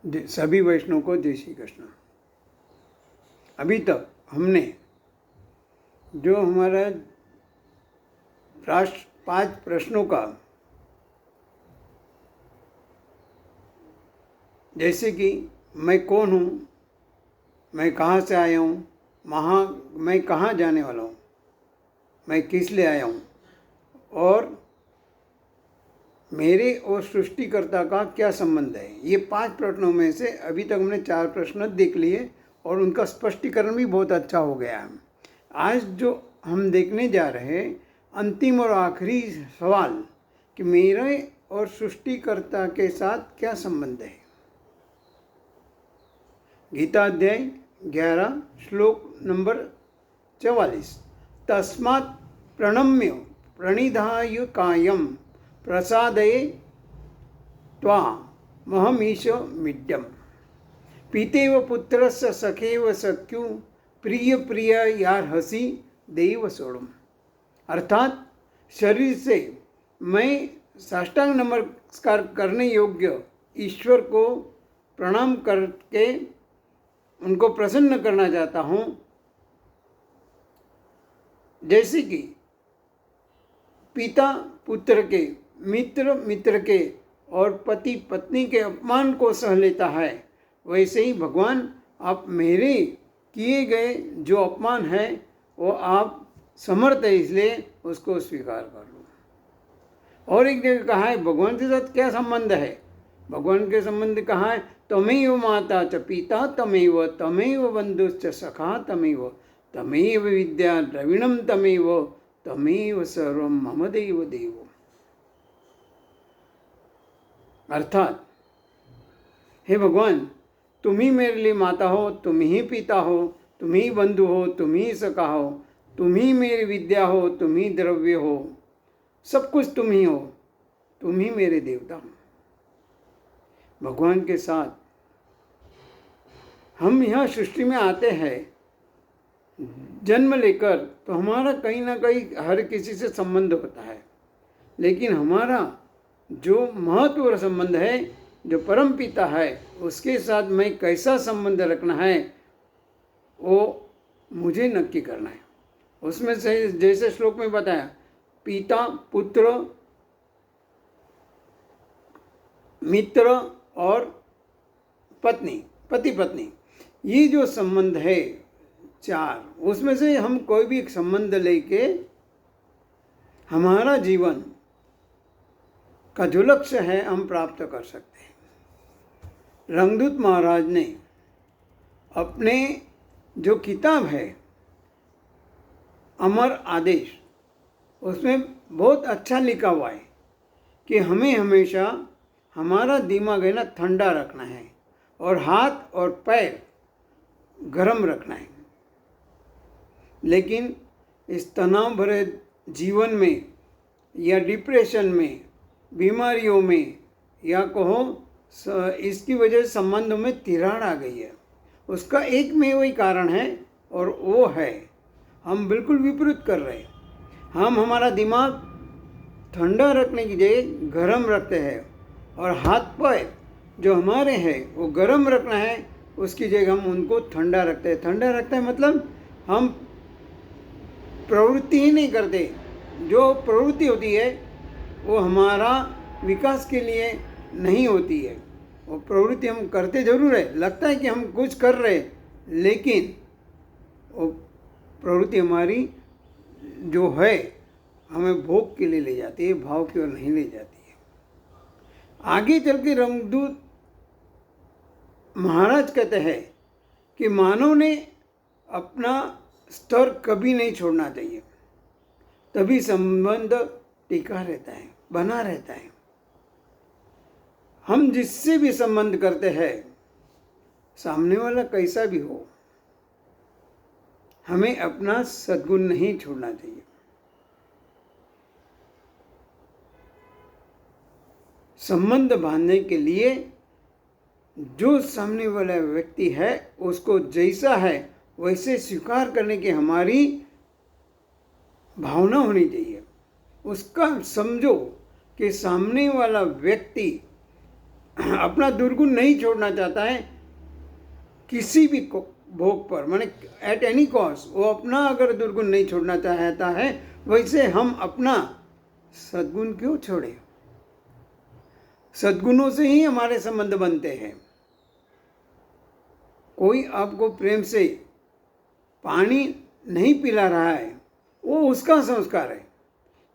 सभी वैष्णव को जय श्री कृष्ण। अभी तक हमने जो हमारा 5 प्रश्नों का, जैसे कि मैं कौन हूँ, मैं कहाँ से आया हूँ, मैं कहाँ जाने वाला हूँ, मैं किस लिए आया हूँ, और मेरे और सृष्टिकर्ता का क्या संबंध है। ये 5 प्रश्नों में से अभी तक हमने 4 प्रश्न देख लिए और उनका स्पष्टीकरण भी बहुत अच्छा हो गया है। आज जो हम देखने जा रहे हैं अंतिम और आखिरी सवाल कि मेरे और सृष्टिकर्ता के साथ क्या संबंध है। गीता अध्याय 11 श्लोक नंबर 44। तस्मात् प्रणम्य प्रणिधाय कायम प्रसादये त्वामहमीश मिड्यम पीतेव पुत्रस्य सखेव सख्यु प्रिय प्रिय यार्हसि देव सोड़म। अर्थात शरीर से मैं साष्टांग नमस्कार करने योग्य ईश्वर को प्रणाम करके उनको प्रसन्न करना चाहता हूँ, जैसे कि पिता पुत्र के, मित्र मित्र के और पति पत्नी के अपमान को सह लेता है, वैसे ही भगवान आप मेरे किए गए जो अपमान है वो आप समर्थ है, इसलिए उसको स्वीकार कर लो। और एक जगह कहा है भगवान के साथ क्या संबंध है। भगवान के संबंध कहा है तमेव माता च पिता तमेव बंधुश्च सखा तमेव विद्या द्रविणम तमेव सर्वम मम देव देव। अर्थात हे भगवान, तुम ही मेरे लिए माता हो, तुम ही पिता हो, तुम ही बंधु हो, तुम ही सखा हो, तुम ही मेरी विद्या हो, तुम ही द्रव्य हो, सब कुछ तुम ही हो, तुम ही मेरे देवता हो। भगवान के साथ हम यहाँ सृष्टि में आते हैं जन्म लेकर, तो हमारा कहीं ना कहीं हर किसी से संबंध होता है, लेकिन हमारा जो महत्वपूर्ण संबंध है, जो परम पिता है, उसके साथ मैं कैसा संबंध रखना है वो मुझे नक्की करना है। उसमें से जैसे श्लोक में बताया पिता पुत्र मित्र और पत्नी, पति पत्नी, ये जो संबंध है 4, उसमें से हम कोई भी एक संबंध लेके हमारा जीवन का जो लक्ष्य है हम प्राप्त कर सकते हैं। रंगदूत महाराज ने अपने जो किताब है अमर आदेश, उसमें बहुत अच्छा लिखा हुआ है कि हमें हमेशा हमारा दिमाग है ना ठंडा रखना है और हाथ और पैर गरम रखना है। लेकिन इस तनाव भरे जीवन में या डिप्रेशन में, बीमारियों में, या कहो इसकी वजह से संबंधों में तिराड़ आ गई है। उसका एक में वही कारण है और वो है हम बिल्कुल विपरीत कर रहे हैं। हम हमारा दिमाग ठंडा रखने की जगह गर्म रखते हैं और हाथ पैर जो हमारे हैं वो गर्म रखना है, उसकी जगह हम उनको ठंडा रखते हैं। ठंडा रखते हैं मतलब हम प्रवृत्ति ही नहीं करते। जो प्रवृत्ति होती है वो हमारा विकास के लिए नहीं होती है। वो प्रवृत्ति हम करते जरूर है, लगता है कि हम कुछ कर रहे, लेकिन वो प्रवृत्ति हमारी जो है हमें भोग के लिए ले जाती है, भाव की ओर नहीं ले जाती है। आगे चल के रंगदूत महाराज कहते हैं कि मानव ने अपना स्तर कभी नहीं छोड़ना चाहिए, तभी संबंध टिका रहता है, बना रहता है। हम जिससे भी संबंध करते हैं, सामने वाला कैसा भी हो, हमें अपना सद्गुण नहीं छोड़ना चाहिए। संबंध बांधने के लिए जो सामने वाला व्यक्ति है उसको जैसा है वैसे स्वीकार करने की हमारी भावना होनी चाहिए। उसका समझो कि सामने वाला व्यक्ति अपना दुर्गुण नहीं छोड़ना चाहता है किसी भी भोग पर, माने एट एनी कॉस्ट, वो अपना अगर दुर्गुण नहीं छोड़ना चाहता है, वैसे हम अपना सद्गुण क्यों छोड़े? सद्गुणों से ही हमारे संबंध बनते हैं। कोई आपको प्रेम से पानी नहीं पिला रहा है, वो उसका संस्कार है,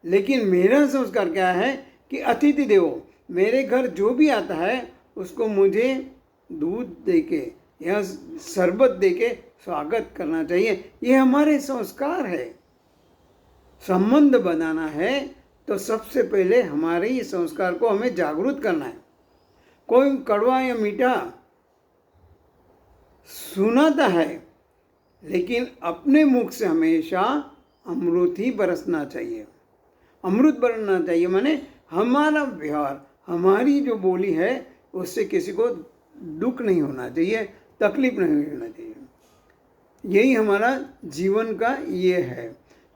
लेकिन मेरा संस्कार क्या है कि अतिथि देवो, मेरे घर जो भी आता है उसको मुझे दूध देके या शरबत देके स्वागत करना चाहिए। ये हमारे संस्कार है। संबंध बनाना है तो सबसे पहले हमारे ही संस्कार को हमें जागरूक करना है। कोई कड़वा या मीठा सुनाता है, लेकिन अपने मुख से हमेशा अमृत ही बरसना चाहिए। अमृत बरसना चाहिए माने हमारा व्यवहार, हमारी जो बोली है उससे किसी को दुख नहीं होना चाहिए, तकलीफ नहीं होना चाहिए। यही हमारा जीवन का ये है।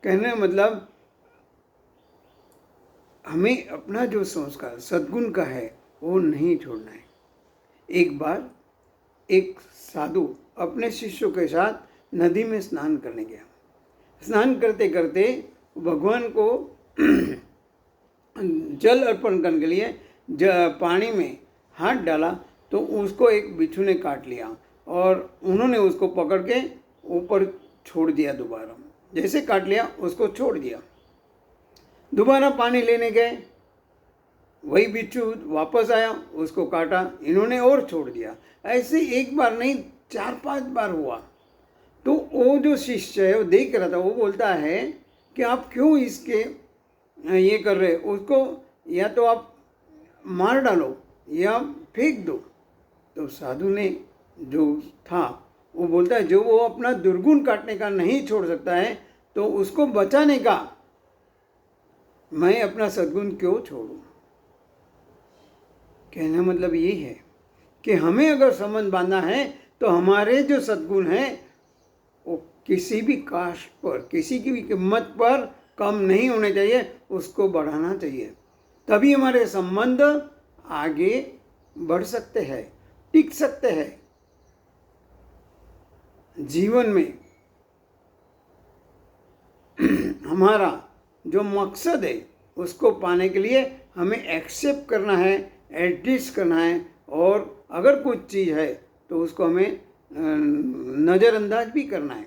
कहने का मतलब हमें अपना जो संस्कार सद्गुण का है वो नहीं छोड़ना है। एक बार एक साधु अपने शिष्यों के साथ नदी में स्नान करने गया। स्नान करते करते भगवान को जल अर्पण करने के लिए पानी में हाथ डाला तो उसको एक बिच्छू ने काट लिया और उन्होंने उसको पकड़ के ऊपर छोड़ दिया। दोबारा जैसे काट लिया उसको छोड़ दिया। दोबारा पानी लेने गए, वही बिच्छू वापस आया, उसको काटा, इन्होंने और छोड़ दिया। ऐसे एक बार नहीं 4-5 बार हुआ। तो वो जो शिष्य है वो देख रहा था, वो बोलता है कि आप क्यों इसके ये कर रहे, उसको या तो आप मार डालो या फेंक दो। तो साधु ने जो था वो बोलता है जो वो अपना दुर्गुण काटने का नहीं छोड़ सकता है तो उसको बचाने का मैं अपना सद्गुण क्यों छोड़ूं। कहने मतलब यही है कि हमें अगर संबंध बांधना है तो हमारे जो सद्गुण हैं वो किसी भी कास्ट पर, किसी की भी कीमत पर कम नहीं होने चाहिए, उसको बढ़ाना चाहिए। तभी हमारे संबंध आगे बढ़ सकते हैं, टिक सकते हैं। जीवन में हमारा जो मकसद है उसको पाने के लिए हमें एक्सेप्ट करना है, एडजस्ट करना है, और अगर कुछ चीज़ है तो उसको हमें नज़रअंदाज भी करना है।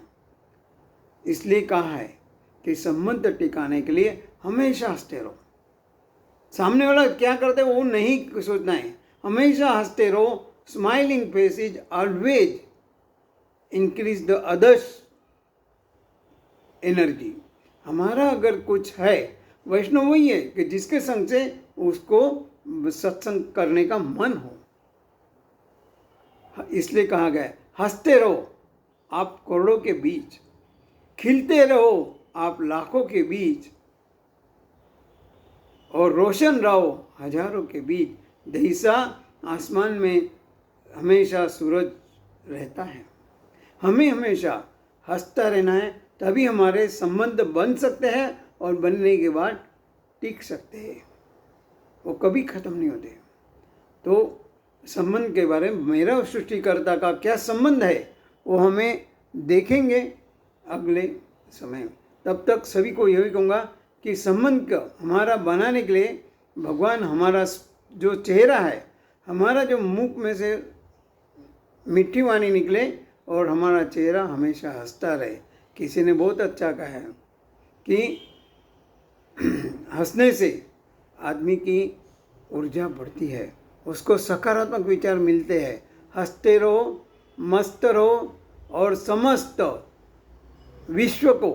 इसलिए कहा है कि संबंध टिकाने के लिए हमेशा हंसते रहो। सामने वाला क्या करते हैं वो नहीं सोचना है, हमेशा हंसते रहो। Smiling face is always increase the others energy. हमारा अगर कुछ है, वैष्णव वही है कि जिसके संग से उसको सत्संग करने का मन हो। इसलिए कहा गया हंसते रहो आप करोड़ों के बीच, खिलते रहो आप लाखों के बीच, और रोशन रहो हजारों के बीच। जैसा आसमान में हमेशा सूरज रहता है, हमें हमेशा हंसता रहना है, तभी हमारे संबंध बन सकते हैं और बनने के बाद टिक सकते हैं, वो कभी ख़त्म नहीं होते। तो संबंध के बारे में मेरा सृष्टिकर्ता का क्या संबंध है वो हमें देखेंगे अगले समय। तब तक सभी को यही कहूँगा कि संबंध को हमारा बनाने के लिए भगवान हमारा जो चेहरा है, हमारा जो मुख में से मीठी वाणी निकले और हमारा चेहरा हमेशा हंसता रहे। किसी ने बहुत अच्छा कहा है कि हंसने से आदमी की ऊर्जा बढ़ती है, उसको सकारात्मक विचार मिलते हैं। हंसते रहो, मस्त रहो और समस्त विश्व को,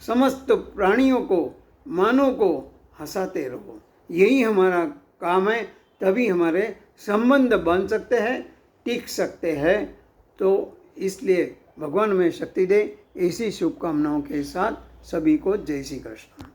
समस्त प्राणियों को, मानव को हंसाते रहो। यही हमारा काम है, तभी हमारे संबंध बन सकते हैं, टिक सकते हैं। तो इसलिए भगवान हमें शक्ति दे। इसी शुभकामनाओं के साथ सभी को जय श्री कृष्ण।